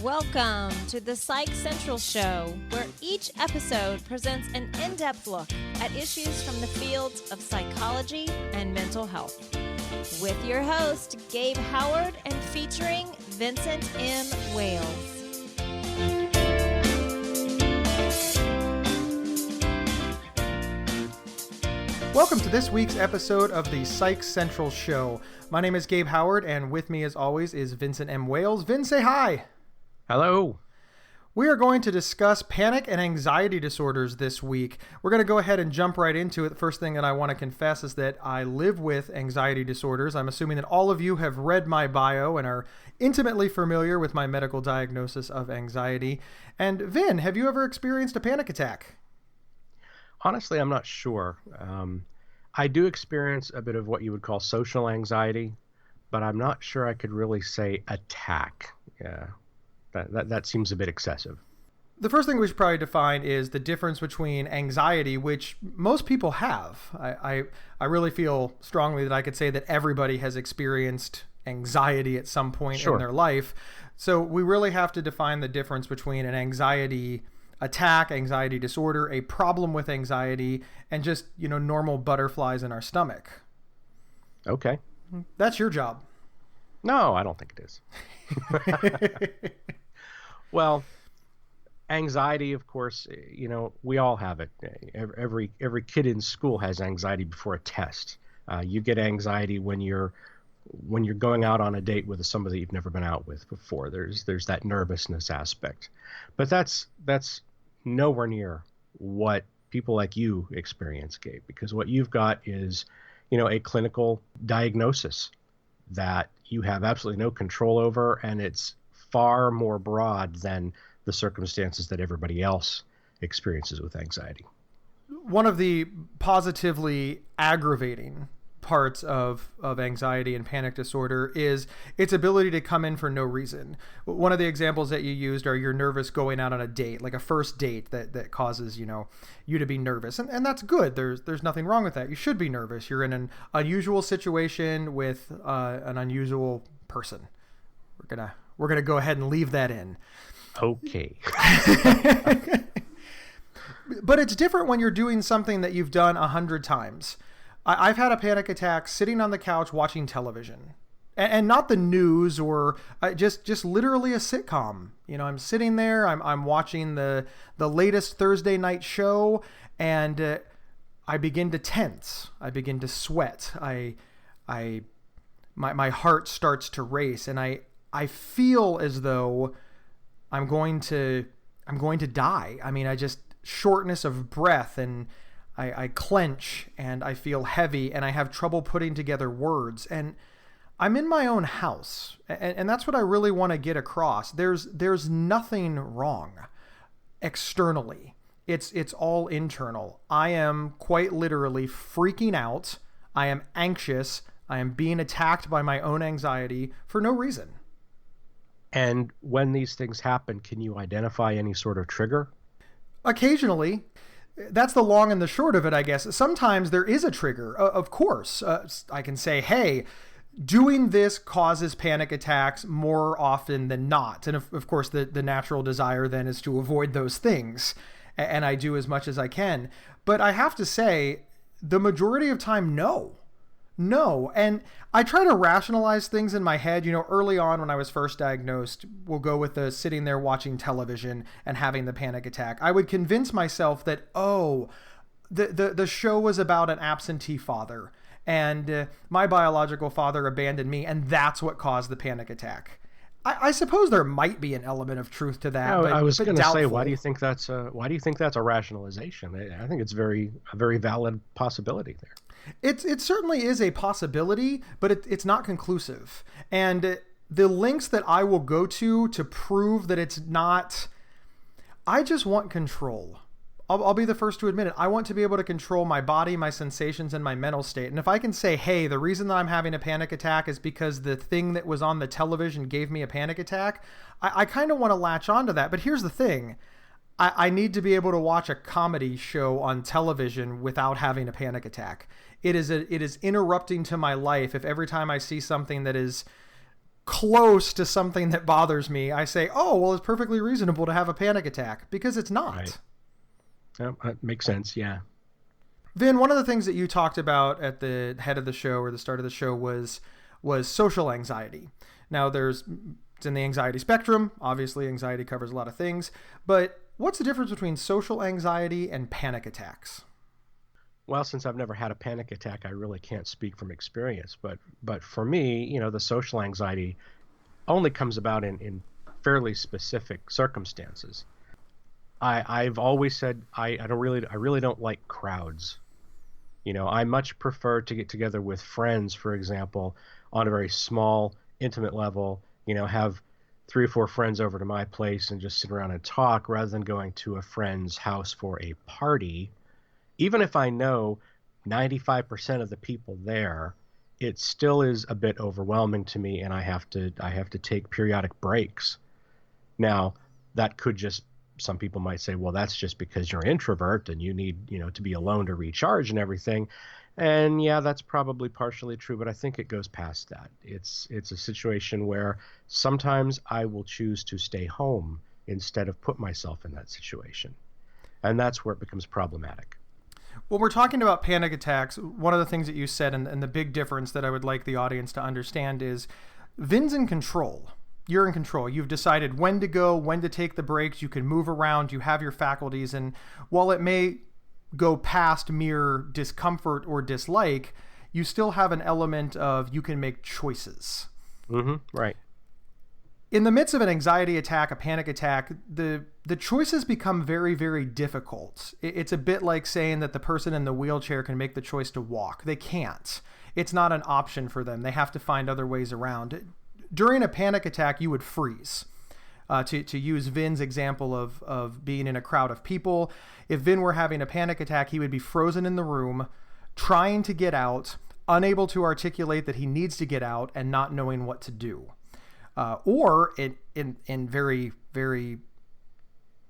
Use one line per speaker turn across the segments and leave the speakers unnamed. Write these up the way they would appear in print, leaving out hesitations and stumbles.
Welcome to the Psych Central Show, where each episode presents an in-depth look at issues from the fields of psychology and mental health. With your host, Gabe Howard, and featuring Vincent M. Wales.
Welcome to this week's episode of the Psych Central Show. My name is Gabe Howard, and with me as always is Vincent M. Wales. Vin, say hi.
Hello.
We are going to discuss panic and anxiety disorders this week. We're going to go ahead and jump right into it. The first thing that I want to confess is that I live with anxiety disorders. I'm assuming that all of you have read my bio and are intimately familiar with my medical diagnosis of anxiety. And Vin, have you ever experienced a panic attack?
Honestly, I'm not sure. I do experience a bit of what you would call social anxiety, but I'm not sure I could really say attack. Yeah, that seems a bit excessive.
The first thing we should probably define is the difference between anxiety, which most people have. I really feel strongly that I could say that everybody has experienced anxiety at some point in their life. So we really have to define the difference between an anxiety attack, anxiety disorder, a problem with anxiety, and just, normal butterflies in our stomach.
Okay.
That's your job.
No, I don't think it is. Well, anxiety, of course, we all have it. Every kid in school has anxiety before a test. You get anxiety when you're going out on a date with somebody you've never been out with before. There's that nervousness aspect. But that's nowhere near what people like you experience, Gabe, because what you've got is, a clinical diagnosis that you have absolutely no control over, and it's far more broad than the circumstances that everybody else experiences with anxiety.
One of the positively aggravating parts of anxiety and panic disorder is its ability to come in for no reason. One of the examples that you used are you're nervous going out on a date, like a first date that causes, you to be nervous. And that's good. There's nothing wrong with that. You should be nervous. You're in an unusual situation with an unusual person. We're gonna go ahead and leave that in.
Okay.
But it's different when you're doing something that you've done 100 times. I've had a panic attack sitting on the couch watching television, and not the news or just literally a sitcom. I'm sitting there, I'm watching the latest Thursday night show, and I begin to tense. I begin to sweat. My heart starts to race, and I feel as though I'm going to die. I mean, I just shortness of breath, and I clench, and I feel heavy, and I have trouble putting together words. And I'm in my own house, and that's what I really want to get across. There's nothing wrong externally. It's all internal. I am quite literally freaking out. I am anxious. I am being attacked by my own anxiety for no reason.
And when these things happen, can you identify any sort of trigger?
Occasionally. That's the long and the short of it, I guess. Sometimes there is a trigger, of course. I can say, hey, doing this causes panic attacks more often than not. And of course, the natural desire then is to avoid those things. And I do as much as I can. But I have to say, the majority of time, no. And I try to rationalize things in my head. Early on when I was first diagnosed, we'll go with the sitting there watching television and having the panic attack. I would convince myself that, the show was about an absentee father, and my biological father abandoned me, and that's what caused the panic attack. I suppose there might be an element of truth to that.
I was going to say, why do you think that's a rationalization? I think it's a very valid possibility there.
It certainly is a possibility, but it's not conclusive. And the lengths that I will go to prove that it's not, I just want control. I'll be the first to admit it. I want to be able to control my body, my sensations, and my mental state. And if I can say, hey, the reason that I'm having a panic attack is because the thing that was on the television gave me a panic attack, I kind of want to latch onto that. But here's the thing. I need to be able to watch a comedy show on television without having a panic attack. It is interrupting to my life if every time I see something that is close to something that bothers me, I say, oh, well, it's perfectly reasonable to have a panic attack, because it's not.
Right. That makes sense. Yeah.
Vin, one of the things that you talked about at the head of the show or the start of the show was social anxiety. Now it's in the anxiety spectrum. Obviously, anxiety covers a lot of things, but what's the difference between social anxiety and panic attacks?
Well, since I've never had a panic attack, I really can't speak from experience. But for me, the social anxiety only comes about in fairly specific circumstances. I've always said I really don't like crowds. I much prefer to get together with friends, for example, on a very small, intimate level. Have 3 or 4 friends over to my place and just sit around and talk, rather than going to a friend's house for a party. Even if I know 95% of the people there, it still is a bit overwhelming to me, and I have to take periodic breaks. Now, that could just, some people might say, well, that's just because you're an introvert and you need, to be alone to recharge and everything. And yeah, that's probably partially true, but I think it goes past that. It's a situation where sometimes I will choose to stay home instead of put myself in that situation. And that's where it becomes problematic.
When we're talking about panic attacks, one of the things that you said, and the big difference that I would like the audience to understand, is Vin's in control. You're in control. You've decided when to go, when to take the breaks. You can move around. You have your faculties. And while it may go past mere discomfort or dislike, you still have an element of you can make choices.
Mm-hmm. Right.
In the midst of an anxiety attack, a panic attack, the choices become very, very difficult. It's a bit like saying that the person in the wheelchair can make the choice to walk. They can't. It's not an option for them. They have to find other ways around. During a panic attack, you would freeze. To use Vin's example of being in a crowd of people, if Vin were having a panic attack, he would be frozen in the room, trying to get out, unable to articulate that he needs to get out, and not knowing what to do. Or in very, very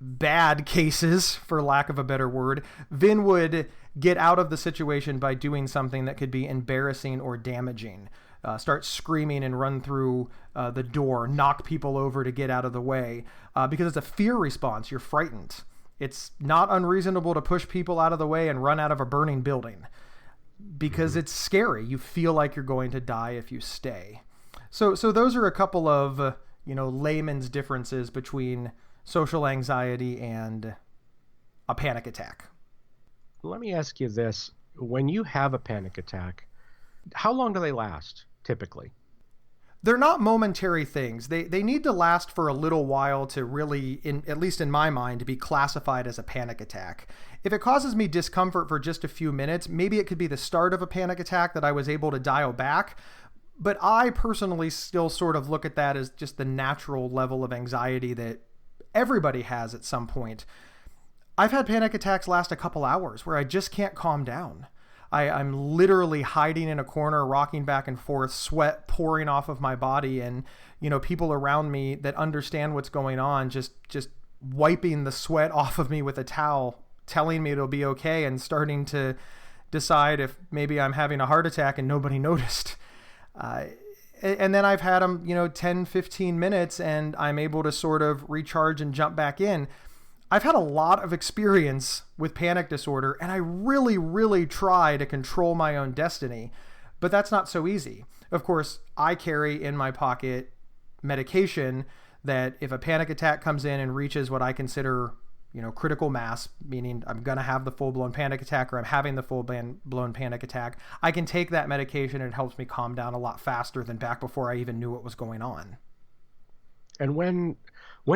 bad cases, for lack of a better word, Vin would get out of the situation by doing something that could be embarrassing or damaging. Start screaming and run through the door, knock people over to get out of the way, because it's a fear response. You're frightened. It's not unreasonable to push people out of the way and run out of a burning building, because it's scary. You feel like you're going to die if you stay. So those are a couple of layman's differences between social anxiety and a panic attack.
Let me ask you this: when you have a panic attack, how long do they last typically?
They're not momentary things. They need to last for a little while to really, at least in my mind, to be classified as a panic attack. If it causes me discomfort for just a few minutes, maybe it could be the start of a panic attack that I was able to dial back. But I personally still sort of look at that as just the natural level of anxiety that everybody has at some point. I've had panic attacks last a couple hours where I just can't calm down. I'm literally hiding in a corner, rocking back and forth, sweat pouring off of my body, and people around me that understand what's going on just wiping the sweat off of me with a towel, telling me it'll be okay, and starting to decide if maybe I'm having a heart attack and nobody noticed. And then I've had them, 10, 15 minutes, and I'm able to sort of recharge and jump back in. I've had a lot of experience with panic disorder, and I really, really try to control my own destiny, but that's not so easy. Of course, I carry in my pocket medication that if a panic attack comes in and reaches what I consider, critical mass, meaning I'm going to have the full-blown panic attack or I'm having the full-blown panic attack, I can take that medication and it helps me calm down a lot faster than back before I even knew what was going on.
And when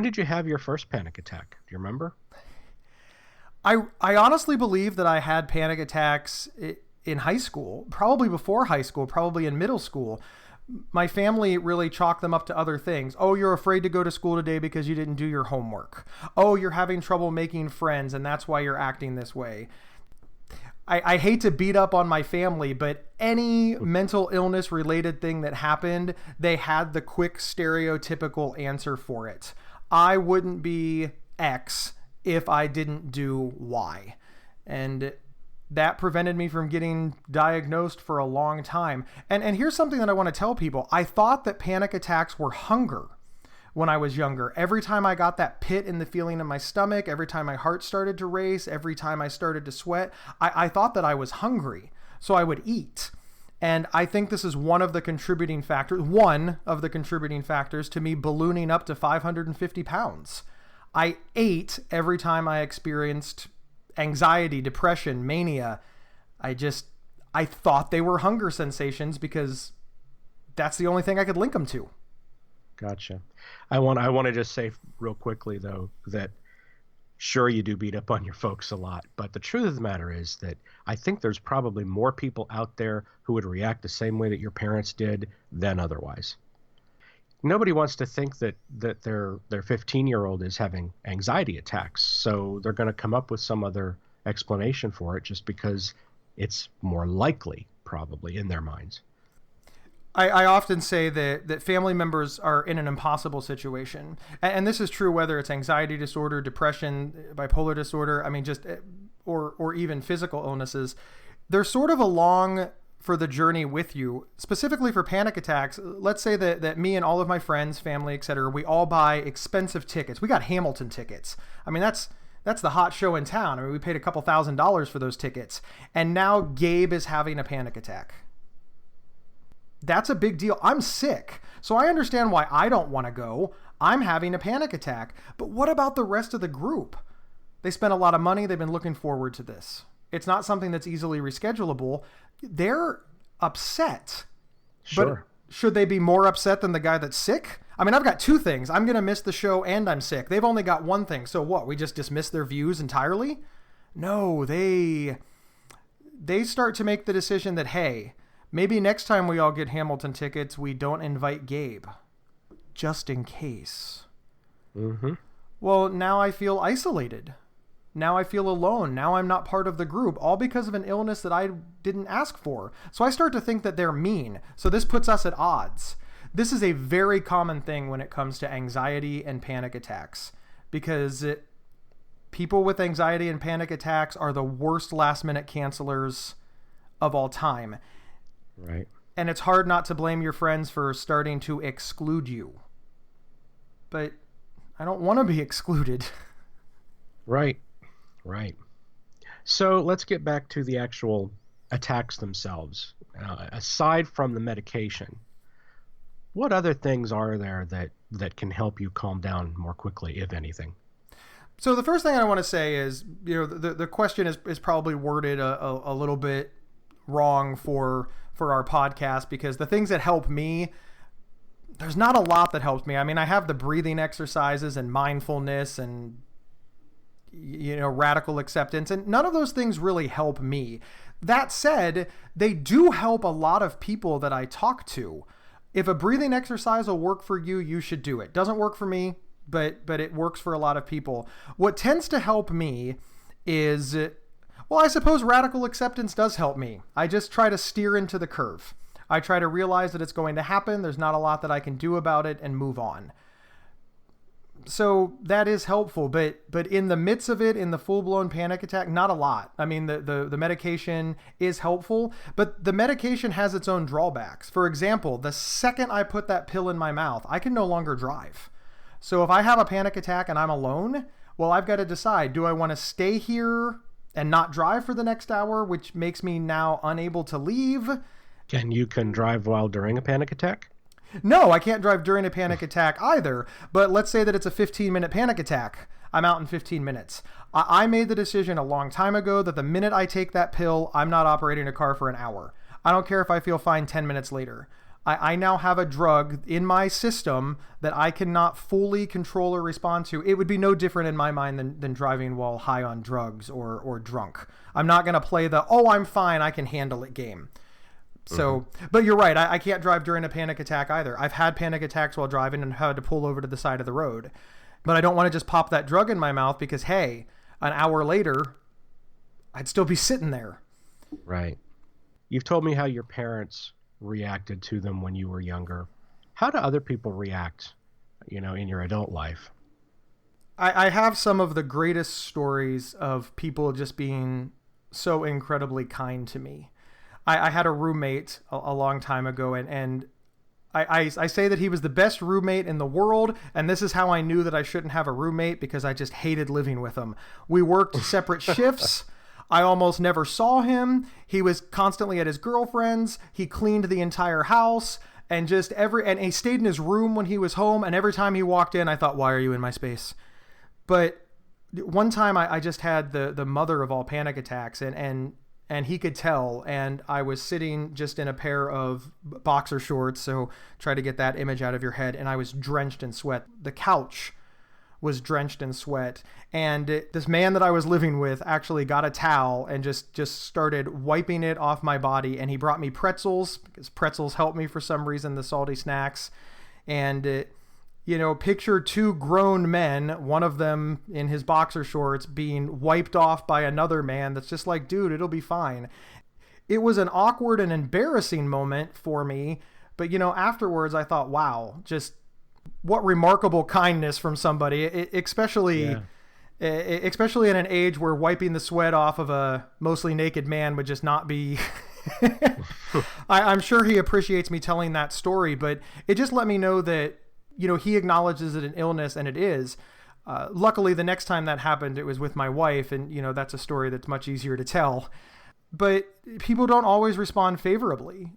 did you have your first panic attack? Do you remember?
I honestly believe that I had panic attacks in high school, probably before high school, probably in middle school. My family really chalked them up to other things. Oh, you're afraid to go to school today because you didn't do your homework. Oh, you're having trouble making friends and that's why you're acting this way. I hate to beat up on my family, but any mental illness related thing that happened, they had the quick stereotypical answer for it. I wouldn't be X if I didn't do Y. And that prevented me from getting diagnosed for a long time. And here's something that I want to tell people. I thought that panic attacks were hunger when I was younger. Every time I got that pit in the feeling in my stomach, every time my heart started to race, every time I started to sweat, I thought that I was hungry. So I would eat. And I think this is one of the contributing factors to me ballooning up to 550 pounds. I ate every time I experienced anxiety, depression, mania. I thought they were hunger sensations because that's the only thing I could link them to.
Gotcha. I want to just say real quickly, though, that sure, you do beat up on your folks a lot, but the truth of the matter is that I think there's probably more people out there who would react the same way that your parents did than otherwise. Nobody wants to think that their 15-year-old is having anxiety attacks, so they're going to come up with some other explanation for it just because it's more likely, probably, in their minds.
I often say that family members are in an impossible situation. And this is true whether it's anxiety disorder, depression, bipolar disorder, or even physical illnesses. They're sort of along for the journey with you. Specifically for panic attacks, let's say that me and all of my friends, family, etc., we all buy expensive tickets. We got Hamilton tickets. That's the hot show in town. We paid a couple $1,000s for those tickets. And now Gabe is having a panic attack. That's a big deal. I'm sick. So I understand why I don't want to go. I'm having a panic attack. But what about the rest of the group? They spent a lot of money. They've been looking forward to this. It's not something that's easily reschedulable. They're upset.
Sure.
But should they be more upset than the guy that's sick? I've got two things. I'm going to miss the show and I'm sick. They've only got one thing. So what? We just dismiss their views entirely? No, they start to make the decision that, hey, maybe next time we all get Hamilton tickets, we don't invite Gabe, just in case.
Mm-hmm.
Well, now I feel isolated. Now I feel alone. Now I'm not part of the group, all because of an illness that I didn't ask for. So I start to think that they're mean. So this puts us at odds. This is a very common thing when it comes to anxiety and panic attacks, because people with anxiety and panic attacks are the worst last-minute cancelers of all time.
Right.
And it's hard not to blame your friends for starting to exclude you. But I don't want to be excluded.
Right. So let's get back to the actual attacks themselves. Aside from the medication, what other things are there that can help you calm down more quickly, if anything?
So the first thing I want to say is, the question is probably worded a little bit wrong for our podcast, because the things that help me, there's not a lot that helps me. I have the breathing exercises and mindfulness and radical acceptance, and none of those things really help me. That said, they do help a lot of people that I talk to. If a breathing exercise will work for you, you should do it. Doesn't work for me, but it works for a lot of people. What tends to help me is, well, I suppose radical acceptance does help me. I just try to steer into the curve. I try to realize that it's going to happen. There's not a lot that I can do about it, and move on. So that is helpful, but in the midst of it, in the full-blown panic attack, not a lot. The medication is helpful, but the medication has its own drawbacks. For example, the second I put that pill in my mouth, I can no longer drive. So if I have a panic attack and I'm alone, well, I've got to decide, do I want to stay here and not drive for the next hour, which makes me now unable to leave?
And you can drive while during a panic attack?
No, I can't drive during a panic attack either. But let's say that it's a 15-minute panic attack. I'm out in 15 minutes. I made the decision a long time ago that the minute I take that pill, I'm not operating a car for an hour. I don't care if I feel fine 10 minutes later. I now have a drug in my system that I cannot fully control or respond to. It would be no different in my mind than driving while high on drugs or drunk. I'm not going to play the, oh, I'm fine, I can handle it game. So, but you're right. I can't drive during a panic attack either. I've had panic attacks while driving and had to pull over to the side of the road. But I don't want to just pop that drug in my mouth because, hey, an hour later, I'd still be sitting there.
Right. You've told me how your parents reacted to them when you were younger. How do other people react, in your adult life?
I have some of the greatest stories of people just being so incredibly kind to me. I had a roommate a long time ago, and I say that he was the best roommate in the world, and this is how I knew that I shouldn't have a roommate, because I just hated living with him. We worked separate shifts. I almost never saw him. He was constantly at his girlfriend's. He cleaned the entire house, and and he stayed in his room when he was home, and every time he walked in, I thought, why are you in my space? But one time I just had the mother of all panic attacks, and he could tell, and I was sitting just in a pair of boxer shorts, so try to get that image out of your head, and I was drenched in sweat. The couch was drenched in sweat, and this man that I was living with actually got a towel and just started wiping it off my body, and he brought me pretzels, because pretzels help me for some reason, the salty snacks, and picture two grown men, one of them in his boxer shorts, being wiped off by another man that's just like, dude, it'll be fine. It was an awkward and embarrassing moment for me, but afterwards I thought, wow, just what remarkable kindness from somebody, especially in an age where wiping the sweat off of a mostly naked man would just not be... I'm sure he appreciates me telling that story, but it just let me know that he acknowledges it an illness, and it is. Luckily, the next time that happened, it was with my wife, and that's a story that's much easier to tell. But people don't always respond favorably,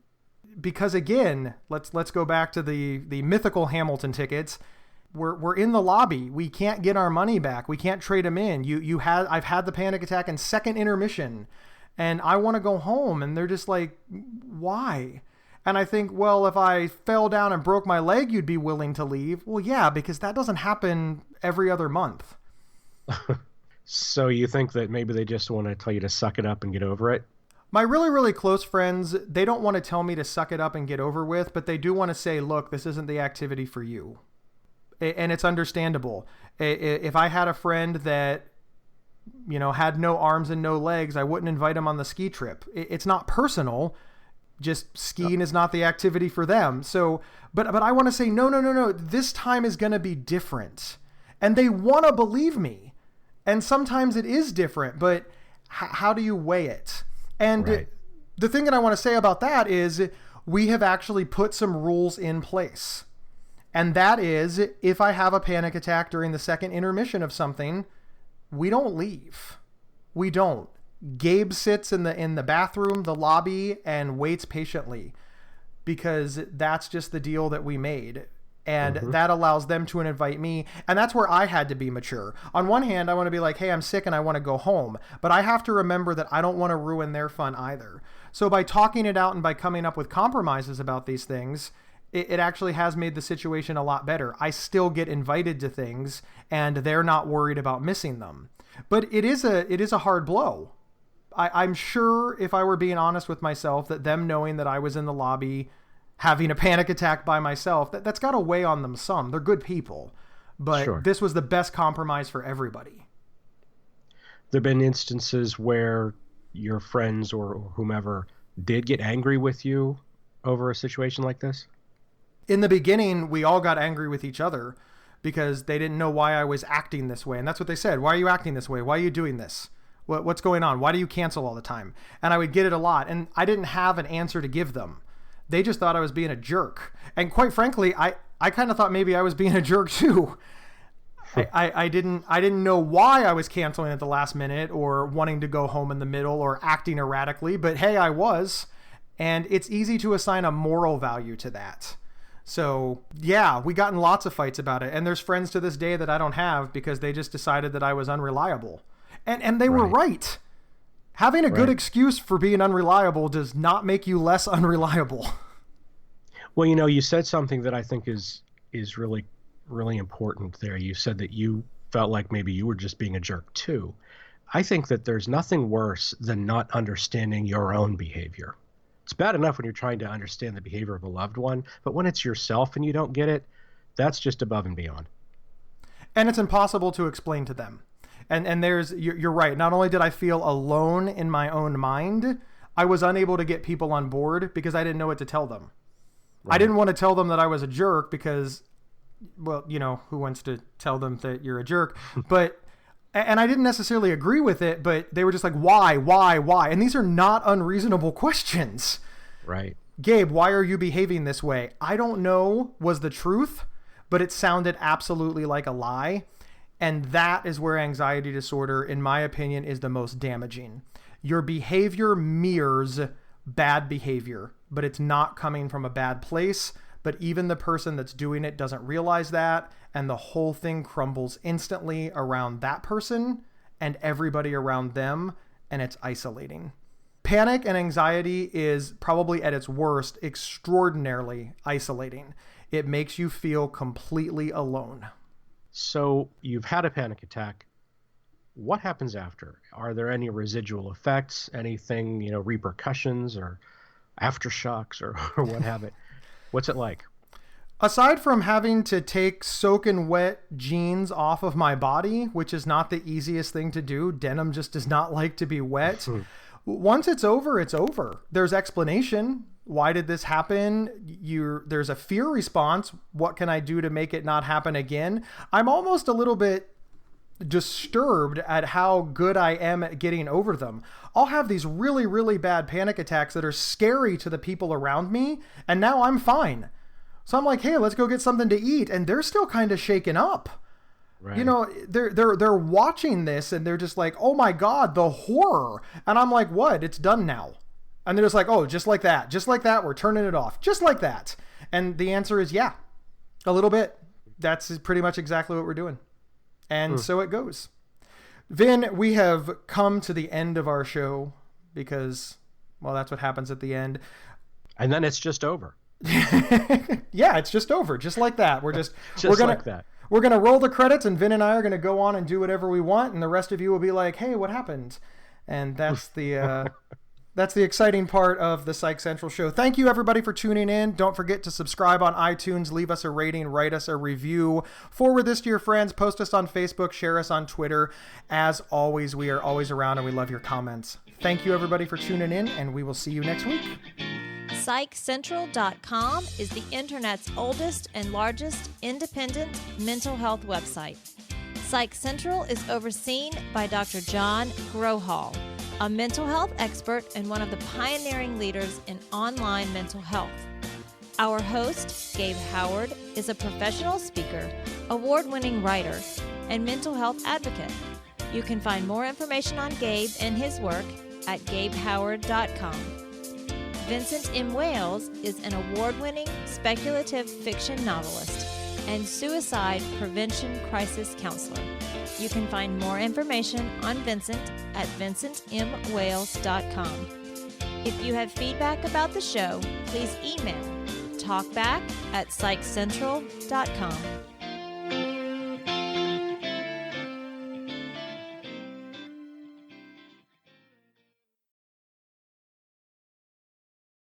because again, let's go back to the mythical Hamilton tickets. We're in the lobby. We can't get our money back. We can't trade them in. I've had the panic attack in second intermission, and I want to go home, and they're just like, why? And I think, well, if I fell down and broke my leg, you'd be willing to leave. Well, yeah, because that doesn't happen every other month.
So you think that maybe they just want to tell you to suck it up and get over it?
My really, really close friends, they don't want to tell me to suck it up and get over with, but they do want to say, look, this isn't the activity for you. And it's understandable. If I had a friend that, had no arms and no legs, I wouldn't invite him on the ski trip. It's not personal. Just skiing is not the activity for them. So, but I want to say, no. This time is going to be different. And they want to believe me. And sometimes it is different, but how do you weigh it? And
right.
The thing that I want to say about that is we have actually put some rules in place. And that is, if I have a panic attack during the second intermission of something, we don't leave. We don't. Gabe sits in the bathroom, the lobby, and waits patiently, because that's just the deal that we made. And that allows them to invite me. And that's where I had to be mature. On one hand, I want to be like, hey, I'm sick and I want to go home. But I have to remember that I don't want to ruin their fun either. So by talking it out and by coming up with compromises about these things, it actually has made the situation a lot better. I still get invited to things, and they're not worried about missing them. But it is a hard blow. I'm sure, if I were being honest with myself, that them knowing that I was in the lobby having a panic attack by myself, that's got to weigh on them some. They're good people. But sure, this was the best compromise for everybody.
There have been instances where your friends or whomever did get angry with you over a situation like this?
In the beginning, we all got angry with each other because they didn't know why I was acting this way. And that's what they said. Why are you acting this way? Why are you doing this? What's going on? Why do you cancel all the time? And I would get it a lot. And I didn't have an answer to give them. They just thought I was being a jerk. And quite frankly, I kind of thought maybe I was being a jerk too. I didn't know why I was canceling at the last minute or wanting to go home in the middle or acting erratically, but hey, I was. And it's easy to assign a moral value to that. So yeah, we got in lots of fights about it. And there's friends to this day that I don't have because they just decided that I was unreliable. And they were right. Having a good excuse for being unreliable does not make you less unreliable.
Well, you said something that I think is really, really important there. You said that you felt like maybe you were just being a jerk too. I think that there's nothing worse than not understanding your own behavior. It's bad enough when you're trying to understand the behavior of a loved one, but when it's yourself and you don't get it, that's just above and beyond.
And it's impossible to explain to them. And you're right. Not only did I feel alone in my own mind, I was unable to get people on board because I didn't know what to tell them. Right. I didn't want to tell them that I was a jerk because, well, who wants to tell them that you're a jerk? But And I didn't necessarily agree with it, but they were just like, why? And these are not unreasonable questions.
Right.
Gabe, why are you behaving this way? I don't know was the truth, but it sounded absolutely like a lie. And that is where anxiety disorder, in my opinion, is the most damaging. Your behavior mirrors bad behavior, but it's not coming from a bad place. But even the person that's doing it doesn't realize that. And the whole thing crumbles instantly around that person and everybody around them. And it's isolating. Panic and anxiety is probably at its worst extraordinarily isolating. It makes you feel completely alone.
So you've had a panic attack. What happens after? Are there any residual effects, anything, repercussions or aftershocks or what have it? What's it like?
Aside from having to take soaking wet jeans off of my body, which is not the easiest thing to do, denim just does not like to be wet. Once it's over, it's over. There's explanation. Why did this happen? There's a fear response. What can I do to make it not happen again? I'm almost a little bit disturbed at how good I am at getting over them. I'll have these really, really bad panic attacks that are scary to the people around me, and now I'm fine. So I'm like, hey, let's go get something to eat, and they're still kind of shaken up. Right. They're watching this and they're just like, oh my God, the horror. And I'm like, what? It's done now. And they're just like, oh, just like that, we're turning it off, just like that. And the answer is yeah, a little bit. That's pretty much exactly what we're doing. And so it goes. Vin, we have come to the end of our show because, well, that's what happens at the end.
And then it's just over.
Yeah, it's just over. Just like that. We're
like that.
We're going to roll the credits and Vin and I are going to go on and do whatever we want. And the rest of you will be like, hey, what happened? And that's the exciting part of the Psych Central Show. Thank you, everybody, for tuning in. Don't forget to subscribe on iTunes, leave us a rating, write us a review, forward this to your friends, post us on Facebook, share us on Twitter. As always, we are always around and we love your comments. Thank you, everybody, for tuning in, and we will see you next week.
PsychCentral.com is the internet's oldest and largest independent mental health website. Psych Central is overseen by Dr. John Grohall, a mental health expert and one of the pioneering leaders in online mental health. Our host, Gabe Howard, is a professional speaker, award-winning writer, and mental health advocate. You can find more information on Gabe and his work at GabeHoward.com. Vincent M. Wales is an award-winning speculative fiction novelist and suicide prevention crisis counselor. You can find more information on Vincent at vincentmwales.com. If you have feedback about the show, please email talkback@psychcentral.com.